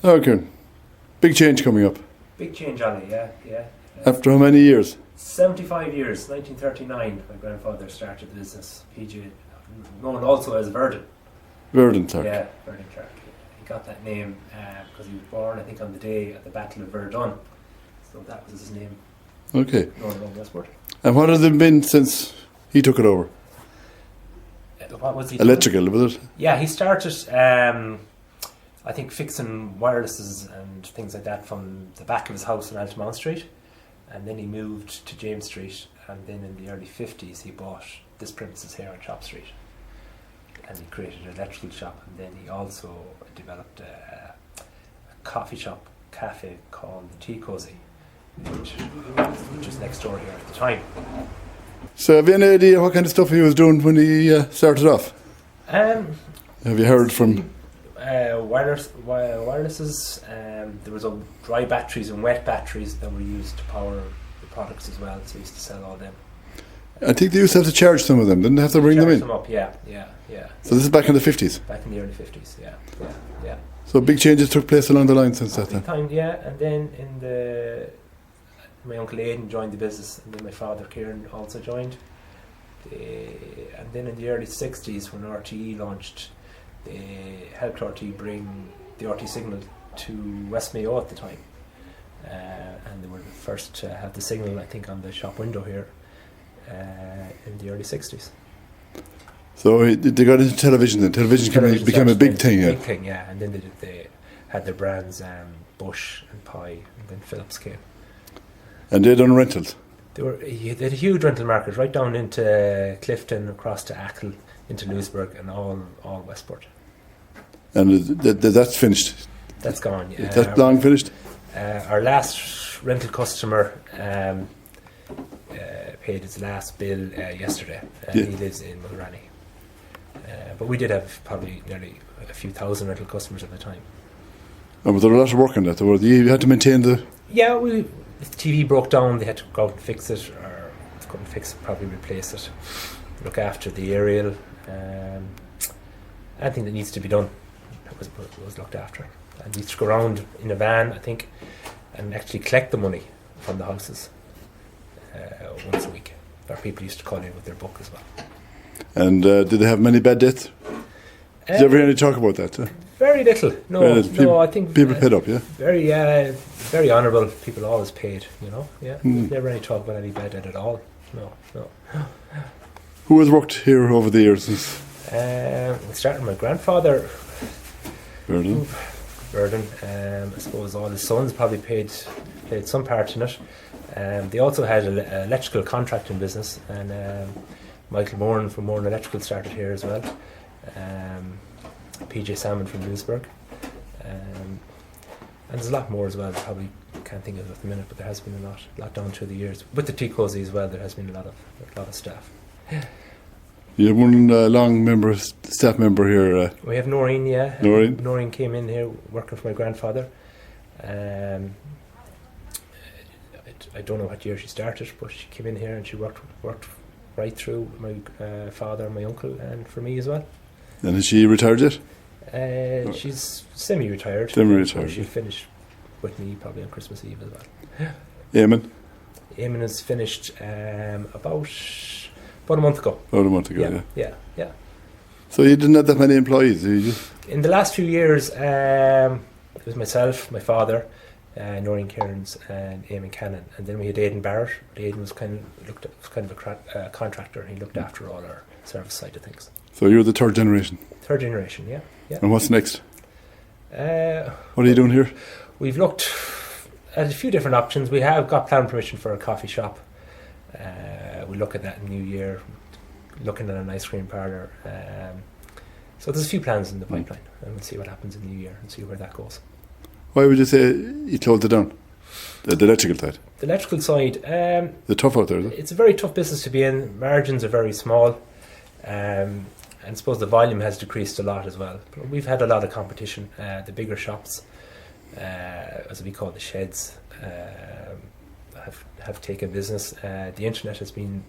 Okay. Big change coming up. Big change on it, yeah. After how many years? 75 years, 1939, my grandfather started the business, PJ, known also as Verdon. Verdon, Clarke. Yeah, Verdon Clarke. He got that name because he was born, I think, on the day at the Battle of Verdun. So that was his name. Okay. Known around Westport. And what has it been since he took it over? What was he Electrical, doing? was it? Yeah, he started, I think, fixing wirelesses and things like that from the back of his house on Altamont Street. And then he moved to James Street, and then in the early 50s he bought this premises here on Chop Street. And he created an electrical shop, and then he also developed a coffee shop, cafe called the Tea Cozy, which was next door here at the time. So have you any idea what kind of stuff he was doing when he started off? Have you heard from... wirelesses, there was dry batteries and wet batteries that were used to power the products as well, so he used to sell all them. I think they used to have to charge some of them, didn't they have to bring them in? Them up, yeah. So this is back in the 50s? Back in the early 50s, yeah. So big changes took place along the line since that time. Yeah, and then my uncle Aidan joined the business, and then my father Ciaran also joined. And then in the early 60s, when RTE launched, they helped RTE bring the RTE signal to West Mayo at the time, and they were the first to have the signal, I think, on the shop window here in the early 60s. So they got into television then. Television became a big thing, yeah. Big thing, yeah. And then they had their brands, Bush and Pye, and then Philips came. And they done rentals? They had a huge rental market right down into Clifton, across to Achill, into Lewisburg, and all Westport. And that's finished? That's gone, yeah. Is that long finished? Our last rental customer paid his last bill yesterday. He lives in Mulranny. But we did have probably nearly a few thousand rental customers at the time. And was there a lot of work on that? You had to maintain the... Yeah, the TV broke down, they had to go out and fix it, or couldn't fix it, probably replace it, look after the aerial. Anything that needs to be done was looked after. And we used to go around in a van, I think, and actually collect the money from the houses once a week. Or people used to call in with their book as well. And did they have many bad debts? Did you ever hear any talk about that? Very little. No, I think people paid up, yeah? Very honourable. People always paid, yeah. Never any talk about any bad debt at all. No. Who has worked here over the years? Starting my grandfather, Verdon. I suppose all his sons probably played some part in it. They also had an electrical contracting business, and Michael Moran from Moran Electrical started here as well. PJ Salmon from Lewisburg. And there's a lot more as well. Probably can't think of it at the minute, but there has been a lot down through the years. With the Tea Cozy as well, there has been a lot of staff. You have one long staff member here. We have Noreen, yeah. Noreen came in here working for my grandfather. I don't know what year she started, but she came in here and she worked right through my father and my uncle, and for me as well. And has she retired yet? She's semi-retired. She'll finish with me probably on Christmas Eve as well. Eamon? Eamon has finished about a month ago. Yeah. So you didn't have that many employees? In the last few years, it was myself, my father, Noreen Cairns, and Eamon Canon, and then we had Aidan Barrett. Aidan was kind of a contractor. He looked after all our service side of things. So you're the third generation? Third generation, yeah. And what's next? What are you doing here? We've looked at a few different options. We have got planning permission for a coffee shop. We look at that in the new year, looking at an ice cream parlour. So there's a few plans in the pipeline, and we'll see what happens in the new year and see where that goes. Why would you say you closed it down? The electrical side? The electrical side. It's tough out there, is it? It's a very tough business to be in. Margins are very small. And I suppose the volume has decreased a lot as well. But we've had a lot of competition. The bigger shops, as we call the sheds, have taken business. The internet has been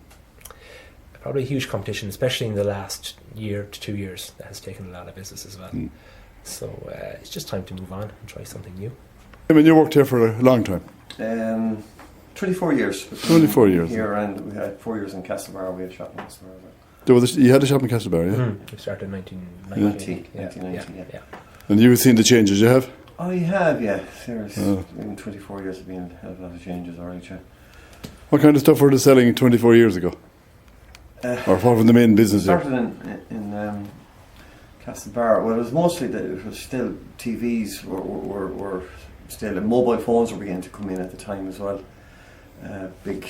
probably a huge competition, especially in the last year to 2 years. That has taken a lot of business as well. So it's just time to move on and try something new. I mean, you worked here for a long time. 24 years. 24 years. Here, and we had 4 years in Castlebar. We had a shop in Castlebar. You had a shop in Castlebar, yeah? We started in 1990. 1990, yeah. And you've seen the changes you have? I have, yeah. Seriously, in 24 years, there have been a hell of a lot of changes, alright, yeah. What kind of stuff were they selling 24 years ago? Or what were the main businesses? Started in Castlebar. Well, it was mostly it was still TVs were still, and mobile phones were beginning to come in at the time as well. Big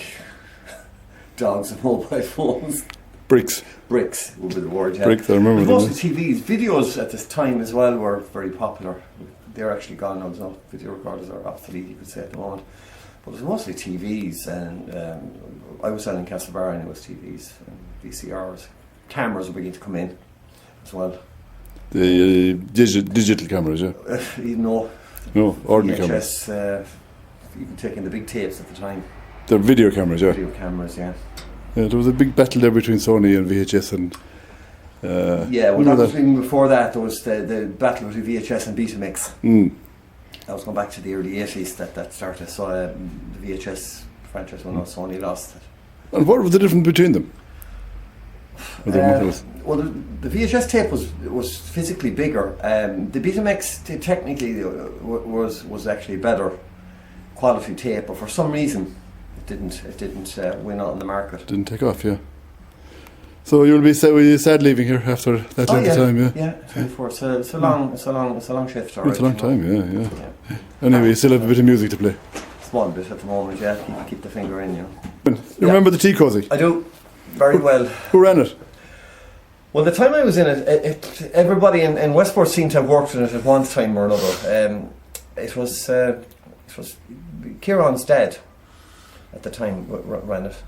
dogs of mobile phones. Bricks would be the word, yeah. Bricks, I remember them. Mostly TVs. Videos at this time as well were very popular. They're actually gone now. No, video recorders are obsolete, you could say, at the moment. But it was mostly TVs, and I was selling Castlebar, and it was TVs and VCRs. Cameras were beginning to come in as well. The digital cameras, yeah? No, ordinary VHS, cameras. even taking the big tapes at the time. The video cameras, yeah. Video cameras, yeah. Yeah, there was a big battle there between Sony and VHS and... that was even before that. There was the battle between VHS and Betamax. That was going back to the early 80s that started. So the VHS franchise won, Sony lost it. And what was the difference between them? Well, the VHS tape was physically bigger. The Betamax technically was actually better quality tape, but for some reason it didn't win out in the market. Didn't take off, yeah. So you'll be sad leaving here after that length of time, yeah. Yeah, 24. It's a long shift. It's a long time, yeah. Anyway, you still have a bit of music to play. Small bit at the moment, yeah. Keep the finger in, you know. You remember the Tea Cozy? I do, very well. Who ran it? Well, the time I was in it, everybody in Westport seemed to have worked in it at one time or another. It was Ciaran's dad at the time ran it.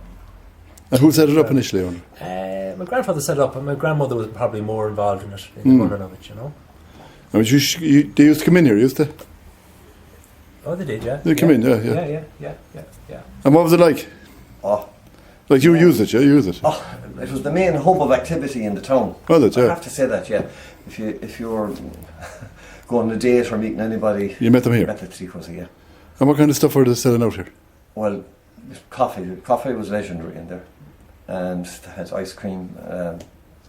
And who set it up initially? My grandfather set it up, and my grandmother was probably more involved in it, in the running of it, you know. I mean, they used to come in here, used they? Oh, they did, yeah. They come in, yeah. Yeah. And what was it like? Oh. Like you use it, yeah? You use it? Oh, it was the main hub of activity in the town. Oh, that's, yeah. I have to say that, yeah. If you were going on a date or meeting anybody... You met them here? Met the Tea Cozy, yeah. And what kind of stuff were they selling out here? Well, coffee. Coffee was legendary in there. And they had ice cream,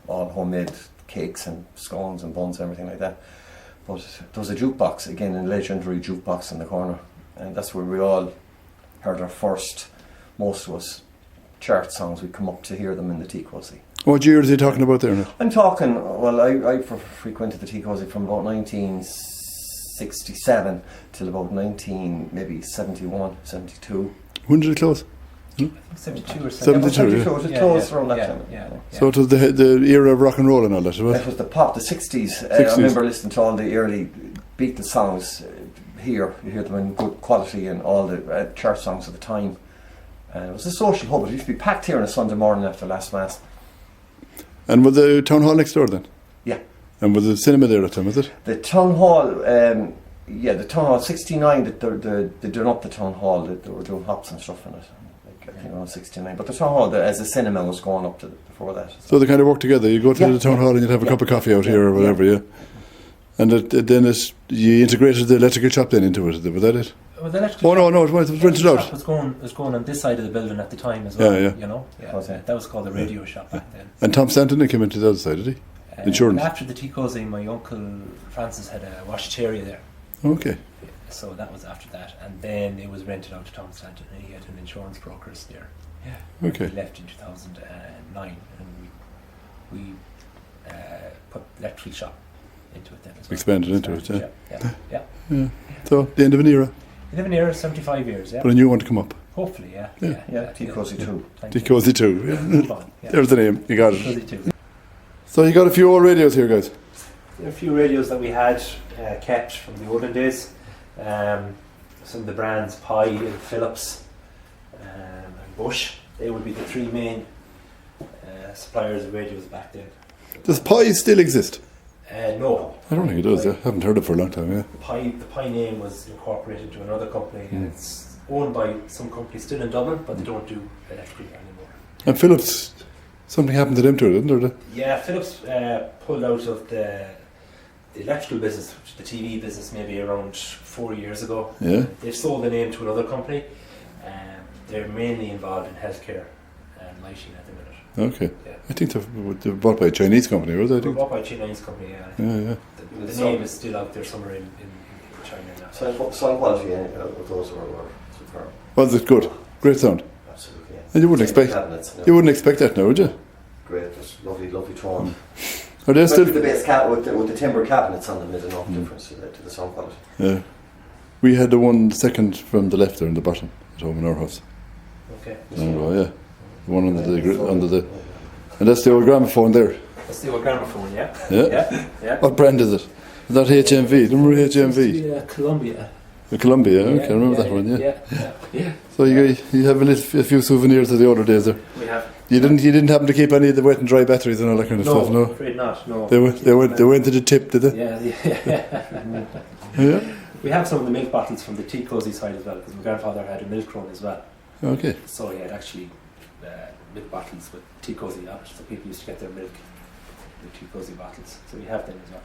all homemade cakes and scones and buns and everything like that. But there was a jukebox, again, a legendary jukebox in the corner. And that's where we all heard our first, most of us, chart songs. We'd come up to hear them in the Tea Cozy. What year is he talking about there now? I'm talking, well, I frequented the Tea Cozy from about 1967 till about 1971, 72. When did it close? 72 or 72, yeah. It was close around that time. Yeah. So it was the era of rock and roll and all that, was it? It was the pop, the 60s. I remember listening to all the early Beatles songs here. You hear them in good quality and all the church songs of the time. And it was a social hub. It used to be packed here on a Sunday morning after last Mass. And was the town hall next door then? Yeah. And was the cinema there at the time, was it? The town hall, the town hall, 69, they done up the town hall. They were doing hops and stuff in it. I think around 69. But the town hall, as a cinema, was going up to before that. So they kind of worked together. You go to the town hall and you'd have a cup of coffee out here or whatever, yeah. And then you integrated the electrical shop then into it, was that it? Well, the electrical no, it was rented out. It was going on this side of the building at the time as well. Yeah. You know, that was called the radio shop back then. And Tom Stanton came into the other side, did he? Insurance. After the Tea Cozy, my uncle Francis had a washateria there. Okay. So that was after that, and then it was rented out to Tom Stanton, and he had an insurance broker's there. Yeah. Okay. He left in 2009, and we put the electrical shop into it then as well. Expanded into it, Yeah. So the end of an era. You live in here 75 years, yeah. But a new one to come up. Hopefully, yeah. Tea Cozy 2. Tea Cozy 2. Move on, yeah. There's the name. You got it. Tea Cozy 2. So you got a few old radios here, guys. A few radios that we had kept from the olden days. Some of the brands, Pi and Philips and Bush. They would be the three main suppliers of radios back then. Does Pi still exist? No. I don't think it does. I haven't heard it for a long time, yeah. The Pi name was incorporated to another company, and it's owned by some company still in Dublin, but they don't do electrical anymore. And Philips, something happened to them too, didn't there? Yeah, Philips pulled out of the the electrical business, the TV business, maybe around 4 years ago. Yeah. They've sold the name to another company. They're mainly involved in healthcare and lighting at the minute. Okay. Yeah. I think they're bought by a Chinese company, was it? I They're think. bought by a Chinese company, yeah. Yeah. The name is still out there somewhere in China now. Sound quality of those were superb. Was it good? Great sound. Absolutely. Yeah. And you wouldn't expect. Cabinets, You wouldn't expect that now, would you? Great, just lovely tone. Are they still? With the base with the timber cabinets on them made enough difference to the sound quality. Yeah. We had the one second from the left there in the bottom at home in our house. Okay. Oh, yeah. The one under the, and that's the old gramophone there. That's the old gramophone, yeah. Yeah. Yeah. What brand is it? Is that HMV? Remember HMV? Yeah, Columbia. The Columbia. Okay, I remember that one. Yeah. Yeah. So you have a few souvenirs of the older days there. We have. You didn't happen to keep any of the wet and dry batteries and all that kind of stuff, no? Afraid not. No. They went to the tip, did they? Yeah. Yeah. We have some of the milk bottles from the tea cosy side as well, because my grandfather had a milk run as well. Okay. So he had actually milk bottles with tea cosy on it. So people used to get their milk in tea cosy bottles. So we have them as well.